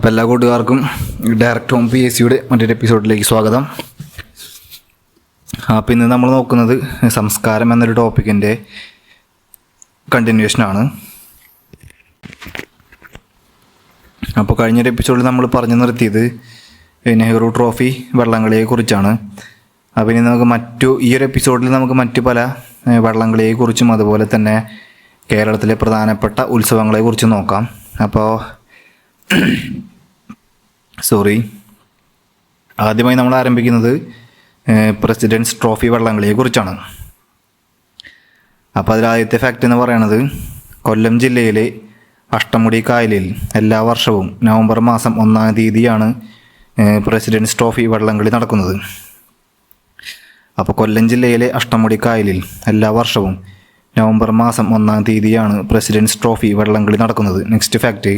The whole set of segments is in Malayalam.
അപ്പോൾ എല്ലാ കൂട്ടുകാർക്കും ഡയറക്റ്റ് ഹോം PSCയുടെ മറ്റൊരു എപ്പിസോഡിലേക്ക് സ്വാഗതം. അപ്പോൾ ഇന്ന് നമ്മൾ നോക്കുന്നത് സംസ്കാരം എന്നൊരു ടോപ്പിക്കിൻ്റെ കണ്ടിന്യൂഷനാണ്. അപ്പോൾ കഴിഞ്ഞൊരു എപ്പിസോഡിൽ നമ്മൾ പറഞ്ഞു നിർത്തിയത് നെഹ്റു ട്രോഫി വള്ളംകളിയെക്കുറിച്ചാണ്. അപ്പോൾ ഇനി നമുക്ക് ഈ ഒരു എപ്പിസോഡിൽ നമുക്ക് മറ്റു പല വള്ളംകളിയെക്കുറിച്ചും അതുപോലെ തന്നെ കേരളത്തിലെ പ്രധാനപ്പെട്ട ഉത്സവങ്ങളെക്കുറിച്ചും നോക്കാം. അപ്പോൾ ആദ്യമായി നമ്മൾ ആരംഭിക്കുന്നത് പ്രസിഡൻസ് ട്രോഫി വള്ളംകളിയെക്കുറിച്ചാണ്. അപ്പോൾ അതിലാദ്യത്തെ ഫാക്റ്റ് എന്ന് പറയുന്നത് കൊല്ലം ജില്ലയിലെ അഷ്ടമുടി കായലിൽ എല്ലാ വർഷവും നവംബർ മാസം 1-ാം തീയതിയാണ് പ്രസിഡൻസ് ട്രോഫി വള്ളംകളി നടക്കുന്നത്. അപ്പോൾ കൊല്ലം ജില്ലയിലെ അഷ്ടമുടി കായലിൽ എല്ലാ വർഷവും നവംബർ മാസം 1-ാം തീയതിയാണ് പ്രസിഡൻസ് ട്രോഫി വള്ളംകളി നടക്കുന്നത്. നെക്സ്റ്റ് ഫാക്റ്റ്,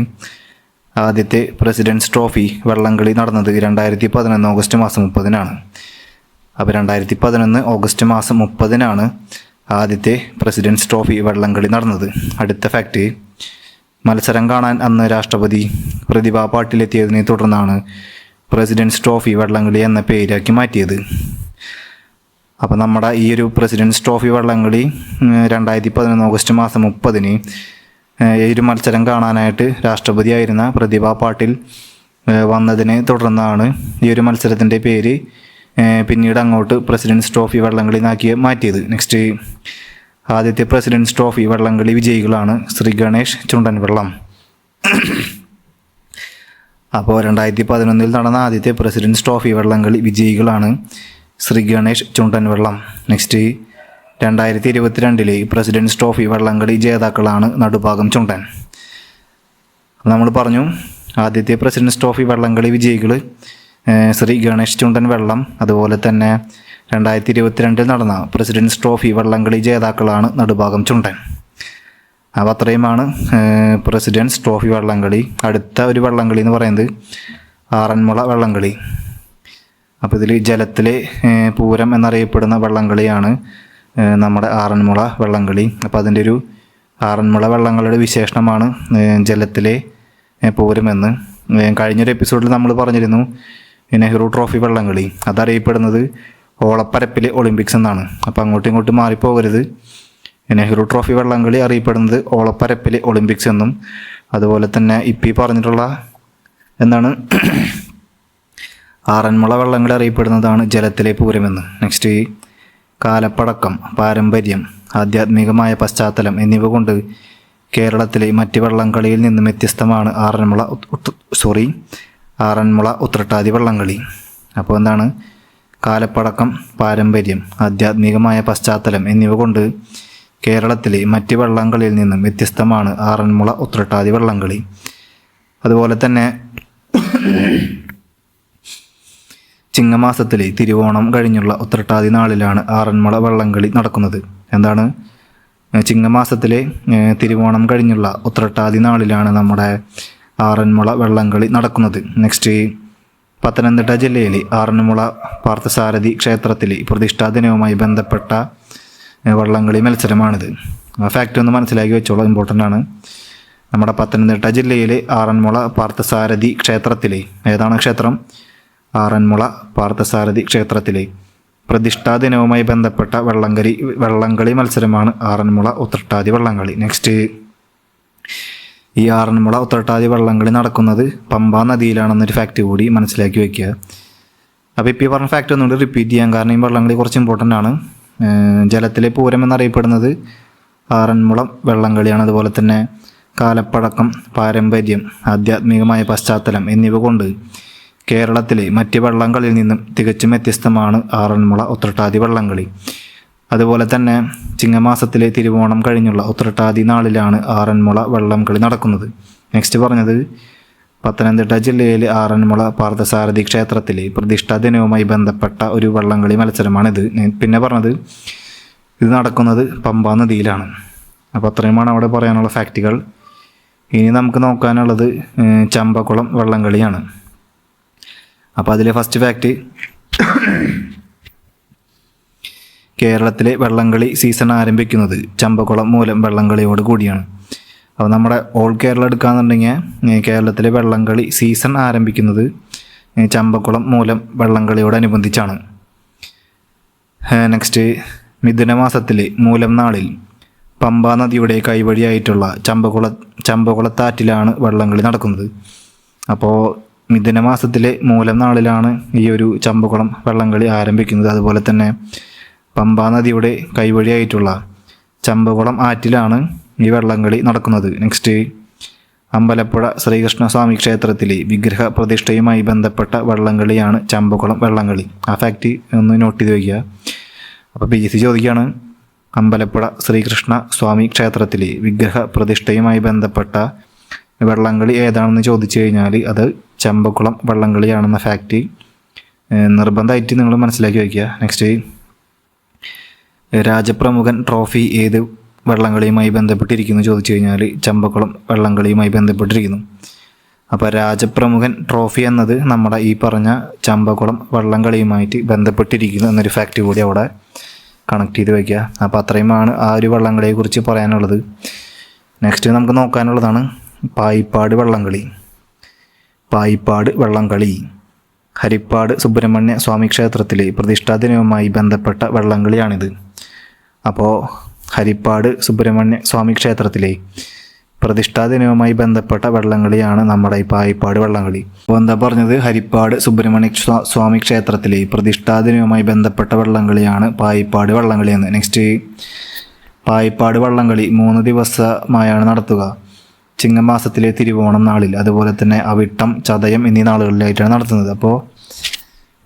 ആദ്യത്തെ പ്രസിഡൻസ് ട്രോഫി വള്ളംകളി നടന്നത് 2011 ഓഗസ്റ്റ് മാസം 30-നാണ്. അപ്പോൾ 2011 ഓഗസ്റ്റ് മാസം 30-നാണ് ആദ്യത്തെ പ്രസിഡൻസ് ട്രോഫി വള്ളംകളി നടന്നത്. അടുത്ത ഫാക്റ്റ്, മത്സരം കാണാൻ അന്ന് രാഷ്ട്രപതി പ്രതിഭ പാട്ടീലെത്തിയതിനെ തുടർന്നാണ് പ്രസിഡൻസ് ട്രോഫി വള്ളംകളി എന്ന പേരാക്കി മാറ്റിയത്. അപ്പോൾ നമ്മുടെ ഈ ഒരു പ്രസിഡൻസ് ട്രോഫി വള്ളംകളി 2011 ഓഗസ്റ്റ് മാസം 30-ന് ഈ ഒരു മത്സരം കാണാനായിട്ട് രാഷ്ട്രപതിയായിരുന്ന പ്രതിഭ പാട്ടീൽ വന്നതിനെ തുടർന്നാണ് ഈ ഒരു മത്സരത്തിൻ്റെ പേര് പിന്നീട് അങ്ങോട്ട് പ്രസിഡൻസ് ട്രോഫി വള്ളംകളി എന്നാക്കി മാറ്റിയത്. നെക്സ്റ്റ്, ആദ്യത്തെ പ്രസിഡൻസ് ട്രോഫി വള്ളംകളി വിജയികളാണ് ശ്രീ ഗണേഷ് ചുണ്ടൻവള്ളം. അപ്പോൾ 2011 നടന്ന ആദ്യത്തെ പ്രസിഡൻസ് ട്രോഫി വള്ളംകളി വിജയികളാണ് ശ്രീ ഗണേഷ് ചുണ്ടൻവള്ളം. നെക്സ്റ്റ്, 2022 പ്രസിഡൻസ് ട്രോഫി വള്ളംകളി ജേതാക്കളാണ് നടുഭാഗം ചുണ്ടൻ. നമ്മൾ പറഞ്ഞു ആദ്യത്തെ പ്രസിഡൻസ് ട്രോഫി വള്ളംകളി വിജയികൾ ശ്രീ ഗണേഷ് ചുണ്ടൻവള്ളം, അതുപോലെ തന്നെ 2022 നടന്ന പ്രസിഡൻസ് ട്രോഫി വള്ളംകളി ജേതാക്കളാണ് നടുഭാഗം ചുണ്ടൻ. അപ്പോൾ അത്രയുമാണ് പ്രസിഡൻസ് ട്രോഫി വള്ളംകളി. അടുത്ത ഒരു വള്ളംകളി എന്ന് പറയുന്നത് ആറന്മുള വള്ളംകളി. അപ്പോൾ ഇതിൽ ജലത്തിലെ പൂരം എന്നറിയപ്പെടുന്ന വള്ളംകളിയാണ് നമ്മുടെ ആറന്മുള വള്ളംകളി. അപ്പോൾ അതിൻ്റെ ഒരു ആറന്മുള വള്ളംകളിയുടെ വിശേഷണമാണ് ജലത്തിലെ പൂരമെന്ന്. കഴിഞ്ഞൊരു എപ്പിസോഡിൽ നമ്മൾ പറഞ്ഞിരുന്നു നെഹ്റു ട്രോഫി വള്ളംകളി അതറിയപ്പെടുന്നത് ഓളപ്പരപ്പിലെ ഒളിമ്പിക്സ് എന്നാണ്. അപ്പോൾ അങ്ങോട്ടും ഇങ്ങോട്ടും മാറിപ്പോകരുത്. നെഹ്റു ട്രോഫി വള്ളംകളി അറിയപ്പെടുന്നത് ഓളപ്പരപ്പിലെ ഒളിമ്പിക്സ് എന്നും, അതുപോലെ തന്നെ ഇപ്പം പറഞ്ഞിട്ടുള്ള എന്താണ് ആറന്മുള വള്ളംകളി അറിയപ്പെടുന്നതാണ് ജലത്തിലെ പൂരമെന്ന്. നെക്സ്റ്റ്, കാലപ്പഴക്കം, പാരമ്പര്യം, ആധ്യാത്മികമായ പശ്ചാത്തലം എന്നിവ കൊണ്ട് കേരളത്തിലെ മറ്റ് വള്ളംകളിയിൽ നിന്നും വ്യത്യസ്തമാണ് ആറന്മുള ഉത്രട്ടാതി വള്ളംകളി. അപ്പോൾ എന്താണ് കാലപ്പഴക്കം, പാരമ്പര്യം, ആധ്യാത്മികമായ പശ്ചാത്തലം എന്നിവ കൊണ്ട് കേരളത്തിലെ മറ്റ് വള്ളംകളിയിൽ നിന്നും വ്യത്യസ്തമാണ് ആറന്മുള ഉത്രട്ടാതി വള്ളംകളി. അതുപോലെ തന്നെ ചിങ്ങമാസത്തിലെ തിരുവോണം കഴിഞ്ഞുള്ള ഉത്രട്ടാതി നാളിലാണ് ആറന്മുള വള്ളംകളി നടക്കുന്നത്. എന്താണ് ചിങ്ങമാസത്തിലെ തിരുവോണം കഴിഞ്ഞുള്ള ഉത്രട്ടാതി നാളിലാണ് നമ്മുടെ ആറന്മുള വള്ളംകളി നടക്കുന്നത്. നെക്സ്റ്റ്, പത്തനംതിട്ട ജില്ലയിലെ ആറന്മുള പാർത്ഥസാരഥി ക്ഷേത്രത്തിലെ പ്രതിഷ്ഠാ ദിനവുമായി ബന്ധപ്പെട്ട വള്ളംകളി മത്സരമാണിത്. ആ ഫാക്റ്റ് ഒന്ന് മനസ്സിലാക്കി വെച്ചോളൂ, ഇമ്പോർട്ടൻ്റ് ആണ്. നമ്മുടെ പത്തനംതിട്ട ജില്ലയിലെ ആറന്മുള പാർത്ഥസാരഥി ക്ഷേത്രത്തിലെ ഏതാണ് ക്ഷേത്രം? ആറന്മുള പാർത്ഥസാരഥി ക്ഷേത്രത്തിലെ പ്രതിഷ്ഠാ ദിനവുമായി ബന്ധപ്പെട്ട വള്ളംകളി മത്സരമാണ് ആറന്മുള ഉത്രട്ടാതി വള്ളംകളി. നെക്സ്റ്റ്, ഈ ആറന്മുള ഉത്രട്ടാതി വള്ളംകളി നടക്കുന്നത് പമ്പാ നദിയിലാണെന്നൊരു ഫാക്റ്റ് കൂടി മനസ്സിലാക്കി വയ്ക്കുക. അപ്പോൾ ഇപ്പോൾ ഈ പറഞ്ഞ ഫാക്റ്റ് ഒന്നുകൂടി റിപ്പീറ്റ് ചെയ്യാം, കാരണം ഈ വള്ളംകളി കുറച്ച് ഇമ്പോർട്ടൻ്റ് ആണ്. ജലത്തിലെ പൂരം എന്നറിയപ്പെടുന്നത് ആറന്മുള വള്ളംകളിയാണ്. അതുപോലെ തന്നെ കാലപ്പഴക്കം, പാരമ്പര്യം, ആധ്യാത്മികമായ പശ്ചാത്തലം എന്നിവ കൊണ്ട് കേരളത്തിലെ മറ്റ് വള്ളംകളിയിൽ നിന്നും തികച്ചും വ്യത്യസ്തമാണ് ആറന്മുള ഉത്രട്ടാതി വള്ളംകളി. അതുപോലെ തന്നെ ചിങ്ങമാസത്തിലെ തിരുവോണം കഴിഞ്ഞുള്ള ഉത്രട്ടാതി നാളിലാണ് ആറന്മുള വള്ളംകളി നടക്കുന്നത്. നെക്സ്റ്റ് പറഞ്ഞത് പത്തനംതിട്ട ജില്ലയിലെ ആറന്മുള പാർത്ഥസാരഥി ക്ഷേത്രത്തിലെ പ്രതിഷ്ഠാ ദിനവുമായി ബന്ധപ്പെട്ട ഒരു വള്ളംകളി മത്സരമാണിത്. പിന്നെ പറഞ്ഞത് ഇത് നടക്കുന്നത് പമ്പാ നദിയിലാണ്. അപ്പോൾ അത്രയുമാണ് അവിടെ പറയാനുള്ള ഫാക്റ്റുകൾ. ഇനി നമുക്ക് നോക്കാനുള്ളത് ചമ്പക്കുളം വള്ളംകളിയാണ്. അപ്പോൾ അതിലെ ഫസ്റ്റ് ഫാക്റ്റ്, കേരളത്തിലെ വള്ളംകളി സീസൺ ആരംഭിക്കുന്നത് ചമ്പക്കുളം മൂലം വള്ളംകളിയോട് കൂടിയാണ്. അപ്പോൾ നമ്മുടെ ഓൾ കേരള എടുക്കുകയാണെന്നുണ്ടെങ്കിൽ കേരളത്തിലെ വള്ളംകളി സീസൺ ആരംഭിക്കുന്നത് ചമ്പക്കുളം മൂലം വള്ളംകളിയോടനുബന്ധിച്ചാണ്. നെക്സ്റ്റ്, മിഥുനമാസത്തിലെ മൂലം നാളിൽ പമ്പാ നദിയുടെ കൈവഴിയായിട്ടുള്ള ചമ്പകുളത്താറ്റിലാണ് വള്ളംകളി നടക്കുന്നത്. അപ്പോൾ മിഥുനമാസത്തിലെ മൂലം നാളിലാണ് ഈ ഒരു ചമ്പക്കുളം വള്ളംകളി ആരംഭിക്കുന്നത്. അതുപോലെ തന്നെ പമ്പാ നദിയുടെ കൈവഴിയായിട്ടുള്ള ചമ്പകുളം ആറ്റിലാണ് ഈ വള്ളംകളി നടക്കുന്നത്. നെക്സ്റ്റ്, അമ്പലപ്പുഴ ശ്രീകൃഷ്ണസ്വാമി ക്ഷേത്രത്തിലെ വിഗ്രഹ പ്രതിഷ്ഠയുമായി ബന്ധപ്പെട്ട വള്ളംകളിയാണ് ചമ്പക്കുളം വള്ളംകളി. ആ ഫാക്റ്റ് ഒന്ന് നോട്ട് ചെയ്ത് വയ്ക്കുക. അപ്പോൾ PSC ചോദിക്കുകയാണ്, അമ്പലപ്പുഴ ശ്രീകൃഷ്ണ സ്വാമി ക്ഷേത്രത്തിലെ വിഗ്രഹ പ്രതിഷ്ഠയുമായി ബന്ധപ്പെട്ട വള്ളംകളി ഏതാണെന്ന് ചോദിച്ചു കഴിഞ്ഞാൽ അത് ചമ്പക്കുളം വള്ളംകളിയാണെന്ന ഫാക്റ്റ് നിർബന്ധമായിട്ട് നിങ്ങൾ മനസ്സിലാക്കി വയ്ക്കുക. നെക്സ്റ്റ്, രാജപ്രമുഖൻ ട്രോഫി ഏത് വള്ളംകളിയുമായി ബന്ധപ്പെട്ടിരിക്കുന്നു ചോദിച്ചു കഴിഞ്ഞാൽ ചമ്പക്കുളം വള്ളംകളിയുമായി ബന്ധപ്പെട്ടിരിക്കുന്നു. അപ്പോൾ രാജപ്രമുഖൻ ട്രോഫി എന്നത് നമ്മുടെ ഈ പറഞ്ഞ ചമ്പക്കുളം വള്ളംകളിയുമായിട്ട് ബന്ധപ്പെട്ടിരിക്കുന്നു എന്നൊരു ഫാക്റ്റ് കൂടി അവിടെ കണക്ട് ചെയ്ത് വയ്ക്കുക. അപ്പോൾ അത്രയുമാണ് ആ ഒരു വള്ളംകളിയെക്കുറിച്ച് പറയാനുള്ളത്. നെക്സ്റ്റ് നമുക്ക് നോക്കാനുള്ളതാണ് പായിപ്പാട് വള്ളംകളി. പായിപ്പാട് വള്ളംകളി ഹരിപ്പാട് സുബ്രഹ്മണ്യ സ്വാമി ക്ഷേത്രത്തിലെ പ്രതിഷ്ഠാ ദിനവുമായി ബന്ധപ്പെട്ട വള്ളംകളിയാണിത്. അപ്പോൾ ഹരിപ്പാട് സുബ്രഹ്മണ്യ സ്വാമി ക്ഷേത്രത്തിലെ പ്രതിഷ്ഠാ ദിനവുമായി ബന്ധപ്പെട്ട വള്ളംകളിയാണ് നമ്മുടെ ഈ പായിപ്പാട് വള്ളംകളി. അപ്പോൾ എന്താ പറഞ്ഞത്, ഹരിപ്പാട് സുബ്രഹ്മണ്യ സ്വാമി ക്ഷേത്രത്തിലെ പ്രതിഷ്ഠാ ദിനവുമായി ബന്ധപ്പെട്ട വള്ളംകളിയാണ് പായിപ്പാട് വള്ളംകളി എന്ന്. നെക്സ്റ്റ്, പായിപ്പാട് വള്ളംകളി 3 ദിവസമായാണ് നടത്തുക. ചിങ്ങമാസത്തിലെ തിരുവോണം നാളിൽ, അതുപോലെ തന്നെ അവിട്ടം, ചതയം എന്നീ നാളുകളിലായിട്ടാണ് നടത്തുന്നത്. അപ്പോൾ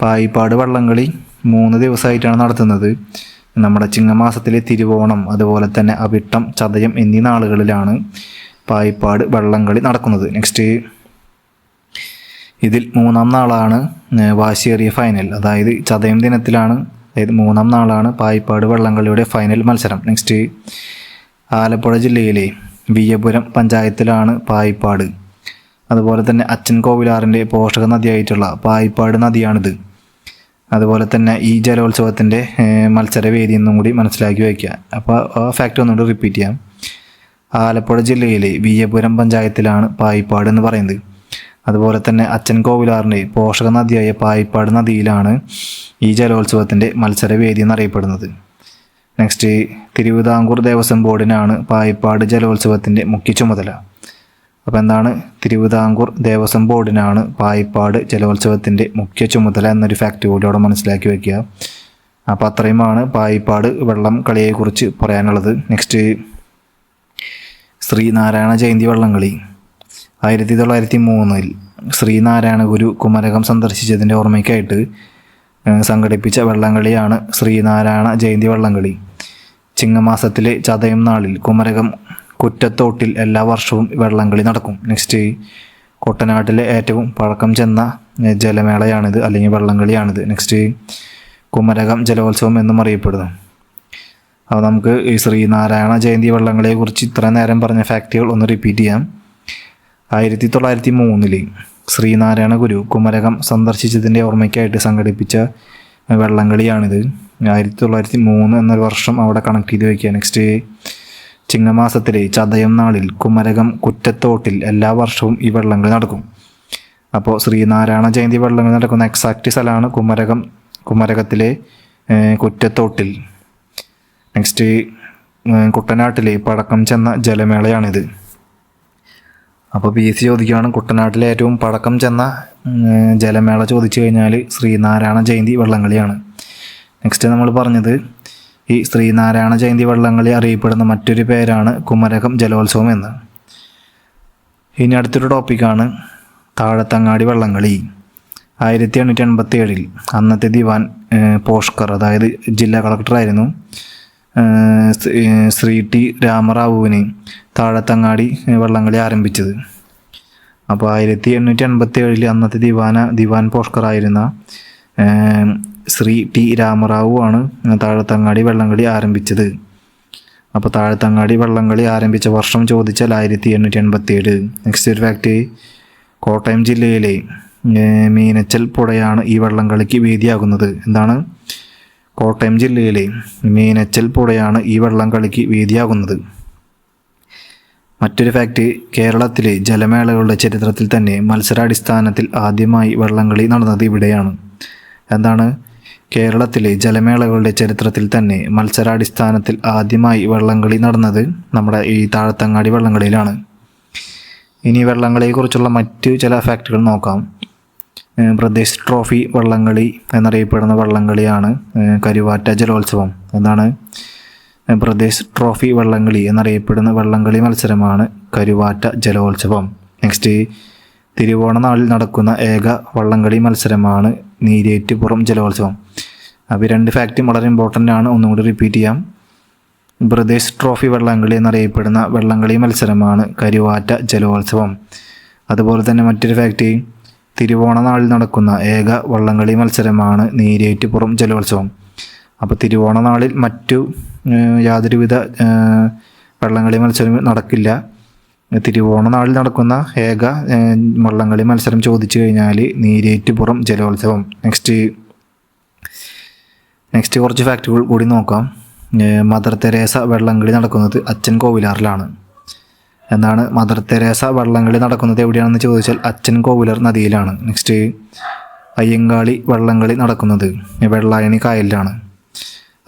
പായിപ്പാട് വള്ളംകളി 3 ദിവസമായിട്ടാണ് നടത്തുന്നത്. നമ്മുടെ ചിങ്ങമാസത്തിലെ തിരുവോണം, അതുപോലെ തന്നെ അവിട്ടം, ചതയം എന്നീ നാളുകളിലാണ് പായിപ്പാട് വള്ളംകളി നടക്കുന്നത്. നെക്സ്റ്റ്, ഇതിൽ 3-ാം നാളാണ് വാശിയേറിയ ഫൈനൽ. അതായത് ചതയം ദിനത്തിലാണ്, അതായത് 3-ാം നാളാണ് പായിപ്പാട് വള്ളംകളിയുടെ ഫൈനൽ മത്സരം. നെക്സ്റ്റ്, ആലപ്പുഴ ജില്ലയിലെ വിയ്യപുരം പഞ്ചായത്തിലാണ് പായിപ്പാട്. അതുപോലെ തന്നെ അച്ഛൻ കോവിലാറിൻ്റെ പോഷക നദിയായിട്ടുള്ള പായിപ്പാട് നദിയാണിത്. അതുപോലെ തന്നെ ഈ ജലോത്സവത്തിൻ്റെ മത്സരവേദി എന്നും കൂടി മനസ്സിലാക്കി വയ്ക്കുക. അപ്പോൾ ആ ഫാക്റ്റ് ഒന്നുകൂടി റിപ്പീറ്റ് ചെയ്യാം. ആലപ്പുഴ ജില്ലയിലെ വിയ്യപുരം പഞ്ചായത്തിലാണ് പായിപ്പാട് എന്ന് പറയുന്നത്. അതുപോലെ തന്നെ അച്ഛൻ കോവിലാറിൻ്റെ പോഷക നദിയായ പായിപ്പാട് നദിയിലാണ് ഈ ജലോത്സവത്തിൻ്റെ മത്സരവേദി എന്നറിയപ്പെടുന്നത്. നെക്സ്റ്റ്, തിരുവിതാംകൂർ ദേവസ്വം ബോർഡിനാണ് പായിപ്പാട് ജലോത്സവത്തിൻ്റെ മുഖ്യ ചുമതല. അപ്പോൾ എന്താണ്, തിരുവിതാംകൂർ ദേവസ്വം ബോർഡിനാണ് പായിപ്പാട് ജലോത്സവത്തിൻ്റെ മുഖ്യ ചുമതല എന്നൊരു ഫാക്റ്റ് കൂടി അവിടെ മനസ്സിലാക്കി വയ്ക്കുക. അപ്പോൾ അത്രയുമാണ് പായിപ്പാട് വള്ളം കളിയെക്കുറിച്ച് പറയാനുള്ളത്. നെക്സ്റ്റ്, ശ്രീനാരായണ ജയന്തി വള്ളംകളി 1903 ശ്രീനാരായണ ഗുരു കുമരകം സന്ദർശിച്ചതിൻ്റെ ഓർമ്മയ്ക്കായിട്ട് സംഘടിപ്പിച്ച വള്ളംകളിയാണ് ശ്രീനാരായണ ജയന്തി വള്ളംകളി. ചിങ്ങമാസത്തിലെ ചതയം നാളിൽ കുമരകം കുറ്റത്തോട്ടിൽ എല്ലാ വർഷവും വള്ളംകളി നടക്കും. നെക്സ്റ്റ്, കുട്ടനാട്ടിലെ ഏറ്റവും പഴക്കം ചെന്ന ജലമേളയാണിത്, അല്ലെങ്കിൽ വള്ളംകളിയാണിത്. നെക്സ്റ്റ്, കുമരകം ജലോത്സവം എന്നും അറിയപ്പെടുന്നു. അപ്പോൾ നമുക്ക് ഈ ശ്രീനാരായണ ജയന്തി വള്ളംകളിയെക്കുറിച്ച് ഇത്ര നേരം പറഞ്ഞ ഫാക്റ്റുകൾ ഒന്ന് റിപ്പീറ്റ് ചെയ്യാം. 1903 ശ്രീനാരായണ ഗുരു കുമരകം സന്ദർശിച്ചതിൻ്റെ ഓർമ്മയ്ക്കായിട്ട് സംഘടിപ്പിച്ച വള്ളംകളിയാണിത്. 1903 എന്നൊരു വർഷം അവിടെ കണക്ട് ചെയ്ത് വയ്ക്കുക. നെക്സ്റ്റ്, ചിങ്ങമാസത്തിലെ ചതയം നാളിൽ കുമരകം കുറ്റത്തോട്ടിൽ എല്ലാ വർഷവും ഈ വള്ളംകളി നടക്കും. അപ്പോൾ ശ്രീനാരായണ ജയന്തി വള്ളംകളി നടക്കുന്ന എക്സാക്റ്റ് സ്ഥലമാണ് കുമരകത്തിലെ കുറ്റത്തോട്ടിൽ. നെക്സ്റ്റ്, കുട്ടനാട്ടിലെ പഴക്കം ചെന്ന ജലമേളയാണിത്. അപ്പോൾ PSC ചോദിക്കുകയാണ്, കുട്ടനാട്ടിലെ ഏറ്റവും പഴക്കം ചെന്ന ജലമേള ചോദിച്ചു കഴിഞ്ഞാൽ ശ്രീനാരായണ ജയന്തി വള്ളംകളിയാണ്. നെക്സ്റ്റ് നമ്മൾ പറഞ്ഞത്, ഈ ശ്രീനാരായണ ജയന്തി വള്ളംകളി അറിയപ്പെടുന്ന മറ്റൊരു പേരാണ് കുമരകം ജലോത്സവം എന്ന്. ഇനി അടുത്തൊരു ടോപ്പിക്കാണ് താഴത്തങ്ങാടി വള്ളംകളി. 1887 അന്നത്തെ ദിവാൻ പോഷ്കർ, അതായത് ജില്ലാ കളക്ടറായിരുന്നു, ശ്രീ T രാമറാവുവിന് താഴത്തങ്ങാടി വള്ളംകളി ആരംഭിച്ചത്. അപ്പോൾ 1887 അന്നത്തെ ദിവാൻ പോഷ്കറായിരുന്ന ശ്രീ T രാമറാവു ആണ് താഴത്തങ്ങാടി വള്ളംകളി ആരംഭിച്ചത്. അപ്പോൾ താഴത്തങ്ങാടി വള്ളംകളി ആരംഭിച്ച വർഷം ചോദിച്ചാൽ 1887. നെക്സ്റ്റ് ഒരു ഫാക്റ്റ്, കോട്ടയം ജില്ലയിലെ മീനച്ചൽ പുഴയാണ് ഈ വള്ളംകളിക്ക് വേദിയാകുന്നത്. എന്താണ്, കോട്ടയം ജില്ലയിലെ മീനച്ചൽ പുഴയാണ് ഈ വള്ളംകളിക്ക് വേദിയാകുന്നത്. മറ്റൊരു ഫാക്റ്റ്, കേരളത്തിലെ ജലമേളകളുടെ ചരിത്രത്തിൽ തന്നെ മത്സരാടിസ്ഥാനത്തിൽ ആദ്യമായി വള്ളംകളി നടന്നത് ഇവിടെയാണ്. എന്താണ്? കേരളത്തിലെ ജലമേളകളുടെ ചരിത്രത്തിൽ തന്നെ മത്സരാടിസ്ഥാനത്തിൽ ആദ്യമായി വള്ളംകളി നടന്നത് നമ്മുടെ ഈ താഴത്തങ്ങാടി വള്ളംകളിയിലാണ്. ഇനി വള്ളംകളിയെക്കുറിച്ചുള്ള മറ്റ് ചില ഫാക്റ്റുകൾ നോക്കാം. പ്രദേശ് ട്രോഫി വള്ളംകളി എന്നറിയപ്പെടുന്ന വള്ളംകളിയാണ് കരുവാറ്റ ജലോത്സവം. എന്താണ്? പ്രദേശ് ട്രോഫി വള്ളംകളി എന്നറിയപ്പെടുന്ന വള്ളംകളി മത്സരമാണ് കരുവാറ്റ ജലോത്സവം. നെക്സ്റ്റ്, തിരുവോണ നാളിൽ നടക്കുന്ന ഏക വള്ളംകളി മത്സരമാണ് നീരേറ്റുപുറം ജലോത്സവം. അപ്പോൾ ഈ രണ്ട് ഫാക്റ്റും വളരെ ഇമ്പോർട്ടൻ്റ് ആണ്, ഒന്നും കൂടി റിപ്പീറ്റ് ചെയ്യാം. പ്രദേശ് ട്രോഫി വള്ളംകളി എന്നറിയപ്പെടുന്ന വള്ളംകളി മത്സരമാണ് കരുവാറ്റ ജലോത്സവം. അതുപോലെ തന്നെ മറ്റൊരു ഫാക്റ്റ്, തിരുവോണ നാളിൽ നടക്കുന്ന ഏക വള്ളംകളി മത്സരമാണ് നീരേറ്റുപുറം ജലോത്സവം. അപ്പോൾ തിരുവോണ നാളിൽ മറ്റു യാതൊരുവിധ വള്ളംകളി മത്സരം നടക്കില്ല. തിരുവോണ നാളിൽ നടക്കുന്ന ഏക വള്ളംകളി മത്സരം ചോദിച്ചു കഴിഞ്ഞാൽ നീരേറ്റുപുറം ജലോത്സവം. നെക്സ്റ്റ് കുറച്ച് ഫാക്റ്റുകൾ കൂടി നോക്കാം. മദർ തെരേസ വള്ളംകളി നടക്കുന്നത് അച്ചൻ കോവിലാറിലാണ്. എന്താണ്? മദർ തെരേസ വള്ളംകളി നടക്കുന്നത് എവിടെയാണെന്ന് ചോദിച്ചാൽ അച്ചൻ കോവിലർ നദിയിലാണ്. നെക്സ്റ്റ്, അയ്യങ്കാളി വള്ളംകളി നടക്കുന്നത് വെള്ളായണി കായലിലാണ്.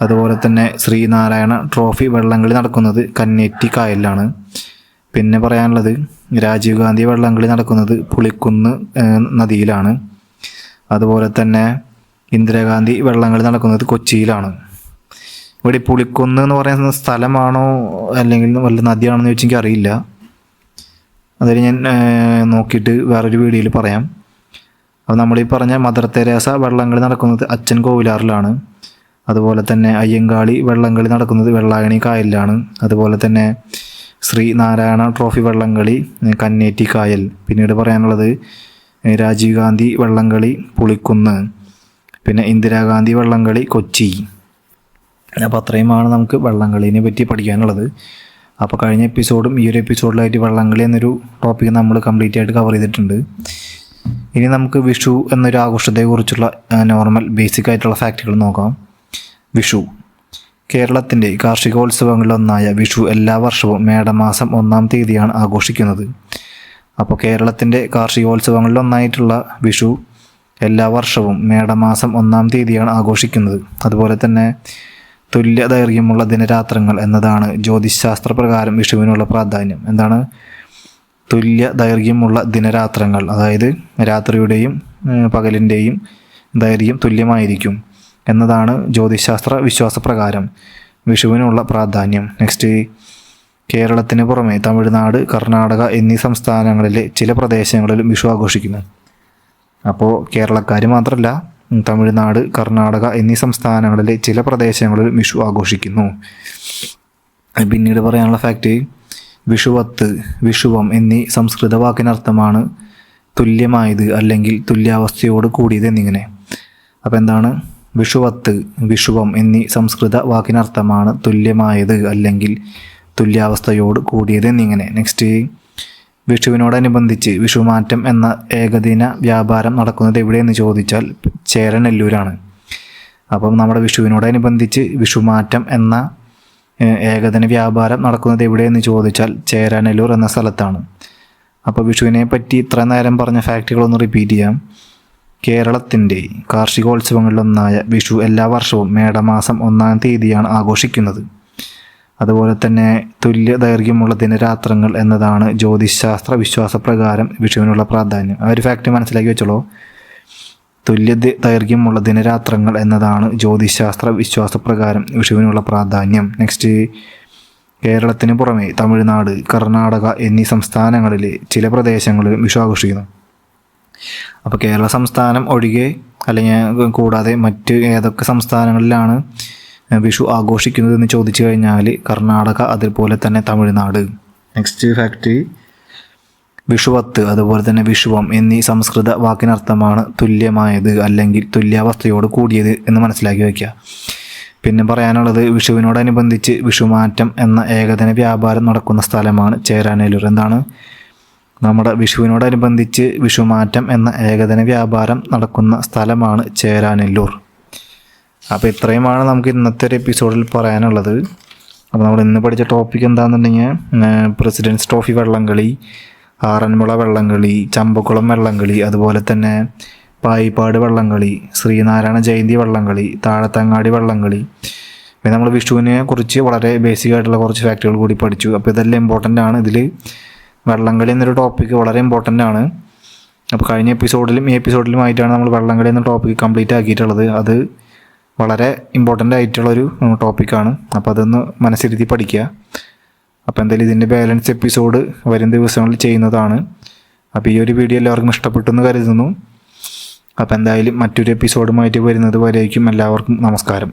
അതുപോലെ തന്നെ ശ്രീനാരായണ ട്രോഫി വള്ളംകളി നടക്കുന്നത് കന്നേറ്റി കായലിലാണ്. പിന്നെ പറയാനുള്ളത്, രാജീവ് ഗാന്ധി വള്ളംകളി നടക്കുന്നത് പുളിക്കുന്ന് നദിയിലാണ്. അതുപോലെ തന്നെ ഇന്ദിരാഗാന്ധി വള്ളംകളി നടക്കുന്നത് കൊച്ചിയിലാണ്. ഇവിടെ പുളിക്കുന്ന് എന്ന് പറയുന്ന സ്ഥലമാണോ അല്ലെങ്കിൽ വല്ല നദിയാണെന്ന് ചോദിച്ചാൽ എനിക്ക് അറിയില്ല. അതിൽ ഞാൻ നോക്കിയിട്ട് വേറൊരു വീഡിയോയിൽ പറയാം. അപ്പോൾ നമ്മളീ പറഞ്ഞ മദർ തെരേസ വള്ളംകളി നടക്കുന്നത് അച്ചൻ കോവിലാറിലാണ്. അതുപോലെ തന്നെ അയ്യങ്കാളി വള്ളംകളി നടക്കുന്നത് വെള്ളായണി കായലിലാണ്. അതുപോലെ തന്നെ ശ്രീനാരായണ ട്രോഫി വള്ളംകളി കന്നേറ്റി കായൽ. പിന്നീട് പറയാനുള്ളത് രാജീവ് ഗാന്ധി വള്ളംകളി പുളിക്കുന്ന്, പിന്നെ ഇന്ദിരാഗാന്ധി വള്ളംകളി കൊച്ചി. അപ്പോൾ അത്രയുമാണ് നമുക്ക് വള്ളംകളീനെ പറ്റി പഠിക്കാനുള്ളത്. അപ്പോൾ കഴിഞ്ഞ എപ്പിസോഡും ഈ ഒരു എപ്പിസോഡിലായിട്ട് വള്ളംകളി എന്നൊരു ടോപ്പിക്ക് നമ്മൾ കംപ്ലീറ്റ് ആയിട്ട് കവർ ചെയ്തിട്ടുണ്ട്. ഇനി നമുക്ക് വിഷു എന്നൊരു ആഘോഷത്തെക്കുറിച്ചുള്ള നോർമൽ ബേസിക് ആയിട്ടുള്ള ഫാക്റ്റുകൾ നോക്കാം. വിഷു കേരളത്തിൻ്റെ കാർഷികോത്സവങ്ങളിലൊന്നായ വിഷു എല്ലാ വർഷവും മേടമാസം 1-ാം തീയതിയാണ് ആഘോഷിക്കുന്നത്. അപ്പോൾ കേരളത്തിൻ്റെ കാർഷികോത്സവങ്ങളിലൊന്നായിട്ടുള്ള വിഷു എല്ലാ വർഷവും മേടമാസം 1-ാം തീയതിയാണ് ആഘോഷിക്കുന്നത്. അതുപോലെ തന്നെ തുല്യ ദൈർഘ്യമുള്ള ദിനരാത്രങ്ങൾ എന്നതാണ് ജ്യോതിശാസ്ത്ര പ്രകാരം വിഷുവിനുള്ള പ്രാധാന്യം. എന്താണ്? തുല്യ ദൈർഘ്യമുള്ള ദിനരാത്രങ്ങൾ, അതായത് രാത്രിയുടെയും പകലിൻ്റെയും ദൈർഘ്യം തുല്യമായിരിക്കും എന്നതാണ് ജ്യോതിശാസ്ത്ര വിശ്വാസപ്രകാരം വിഷുവിനുള്ള പ്രാധാന്യം. നെക്സ്റ്റ്, കേരളത്തിന് പുറമെ തമിഴ്നാട്, കർണാടക എന്നീ സംസ്ഥാനങ്ങളിലെ ചില പ്രദേശങ്ങളിലും വിഷു ആഘോഷിക്കുന്നു. അപ്പോൾ കേരളക്കാർ മാത്രമല്ല, തമിഴ്നാട്, കർണാടക എന്നീ സംസ്ഥാനങ്ങളിലെ ചില പ്രദേശങ്ങളിലും വിഷു ആഘോഷിക്കുന്നു. പിന്നീട് പറയാനുള്ള ഫാക്റ്റ്, വിഷുവത്ത്, വിഷുവം എന്നീ സംസ്കൃത വാക്കിനർത്ഥമാണ് തുല്യമായത് അല്ലെങ്കിൽ തുല്യാവസ്ഥയോട് കൂടിയത് എന്നിങ്ങനെ. അപ്പോൾ എന്താണ്? വിഷുവത്ത്, വിഷുവം എന്നീ സംസ്കൃത വാക്കിനർത്ഥമാണ് തുല്യമായത് അല്ലെങ്കിൽ തുല്യാവസ്ഥയോട് കൂടിയത് എന്നിങ്ങനെ. നെക്സ്റ്റ്, വിഷുവിനോടനുബന്ധിച്ച് വിഷുമാറ്റം എന്ന ഏകദിന വ്യാപാരം നടക്കുന്നത് എവിടെയെന്ന് ചോദിച്ചാൽ ചേരനെല്ലൂരാണ്. അപ്പം നമ്മുടെ വിഷുവിനോടനുബന്ധിച്ച് വിഷുമാറ്റം എന്ന ഏകദിന വ്യാപാരം നടക്കുന്നത് എവിടെയെന്ന് ചോദിച്ചാൽ ചേരാനെല്ലൂർ എന്ന സ്ഥലത്താണ്. അപ്പോൾ വിഷുവിനെ പറ്റി ഇത്ര നേരം പറഞ്ഞ ഫാക്റ്റുകളൊന്ന് റിപ്പീറ്റ് ചെയ്യാം. കേരളത്തിൻ്റെ കാർഷികോത്സവങ്ങളിലൊന്നായ വിഷു എല്ലാ വർഷവും മേടമാസം 1-ാം തീയതിയാണ് ആഘോഷിക്കുന്നത്. അതുപോലെ തന്നെ തുല്യ ദൈർഘ്യമുള്ള ദിനരാത്രങ്ങൾ എന്നതാണ് ജ്യോതിശാസ്ത്ര വിശ്വാസപ്രകാരം വിഷുവിനുള്ള പ്രാധാന്യം. ആ ഒരു ഫാക്റ്റ് മനസ്സിലാക്കി വെച്ചോളൂ. തുല്യ ദൈർഘ്യമുള്ള ദിനരാത്രങ്ങൾ എന്നതാണ് ജ്യോതിശാസ്ത്ര വിശ്വാസപ്രകാരം വിഷുവിനുള്ള പ്രാധാന്യം. നെക്സ്റ്റ്, കേരളത്തിന് പുറമെ തമിഴ്നാട്, കർണാടക എന്നീ സംസ്ഥാനങ്ങളിലെ ചില പ്രദേശങ്ങളിലും വിഷു ആഘോഷിക്കുന്നു. അപ്പോൾ കേരള സംസ്ഥാനം ഒഴികെ അല്ലെങ്കിൽ കൂടാതെ മറ്റ് ഏതൊക്കെ സംസ്ഥാനങ്ങളിലാണ് വിഷു ആഘോഷിക്കുന്നതെന്ന് ചോദിച്ചു കഴിഞ്ഞാൽ കർണാടക, അതുപോലെ തന്നെ തമിഴ്നാട്. നെക്സ്റ്റ് ഫാക്റ്റ്, വിഷുവത്ത് അതുപോലെ തന്നെ വിഷുവം എന്നീ സംസ്കൃത വാക്കിനർത്ഥമാണ് തുല്യമായത് അല്ലെങ്കിൽ തുല്യാവസ്ഥയോട് കൂടിയത് എന്ന് മനസ്സിലാക്കി വയ്ക്കുക. പിന്നെ പറയാനുള്ളത്, വിഷുവിനോടനുബന്ധിച്ച് വിഷുമാറ്റം എന്ന ഏകദിന വ്യാപാരം നടക്കുന്ന സ്ഥലമാണ് ചേരാനെല്ലൂർ. എന്താണ്? നമ്മുടെ വിഷുവിനോടനുബന്ധിച്ച് വിഷുമാറ്റം എന്ന ഏകദിന വ്യാപാരം നടക്കുന്ന സ്ഥലമാണ് ചേരാനെല്ലൂർ. അപ്പോൾ ഇത്രയുമാണ് നമുക്ക് ഇന്നത്തെ ഒരു എപ്പിസോഡിൽ പറയാനുള്ളത്. അപ്പോൾ നമ്മൾ ഇന്ന് പഠിച്ച ടോപ്പിക് എന്താണെന്നുണ്ടെങ്കിൽ പ്രസിഡൻസ് ട്രോഫി വള്ളംകളി, ആറന്മുള വള്ളംകളി, ചമ്പക്കുളം വള്ളംകളി, അതുപോലെ തന്നെ പായിപ്പാട് വള്ളംകളി, ശ്രീനാരായണ ജയന്തി വള്ളംകളി, താഴത്തങ്ങാടി വള്ളംകളി. പിന്നെ നമ്മൾ വിഷുവിനെ കുറിച്ച് വളരെ ബേസിക് ആയിട്ടുള്ള കുറച്ച് ഫാക്റ്റുകൾ കൂടി പഠിച്ചു. അപ്പോൾ ഇതെല്ലാം ഇമ്പോർട്ടൻ്റ് ആണ്. ഇതിൽ വള്ളംകളി എന്നൊരു ടോപ്പിക്ക് വളരെ ഇമ്പോർട്ടൻ്റ് ആണ്. അപ്പോൾ കഴിഞ്ഞ എപ്പിസോഡിലും ഈ എപ്പിസോഡിലുമായിട്ടാണ് നമ്മൾ വള്ളംകളി എന്ന ടോപ്പിക്ക് കംപ്ലീറ്റ് ആക്കിയിട്ടുള്ളത്. അത് വളരെ ഇമ്പോർട്ടൻ്റ് ആയിട്ടുള്ളൊരു ടോപ്പിക്കാണ്. അപ്പോൾ അതൊന്ന് മനസ്സിരുത്തി പഠിക്കുക. അപ്പോൾ എന്തായാലും ഇതിൻ്റെ ബാലൻസ് എപ്പിസോഡ് വരും ദിവസങ്ങളിൽ ചെയ്യുന്നതാണ്. അപ്പോൾ ഈ ഒരു വീഡിയോ എല്ലാവർക്കും ഇഷ്ടപ്പെട്ടെന്ന് കരുതുന്നു. അപ്പോൾ എന്തായാലും മറ്റൊരു എപ്പിസോഡുമായിട്ട് വരുന്നത് വരേക്കും എല്ലാവർക്കും നമസ്കാരം.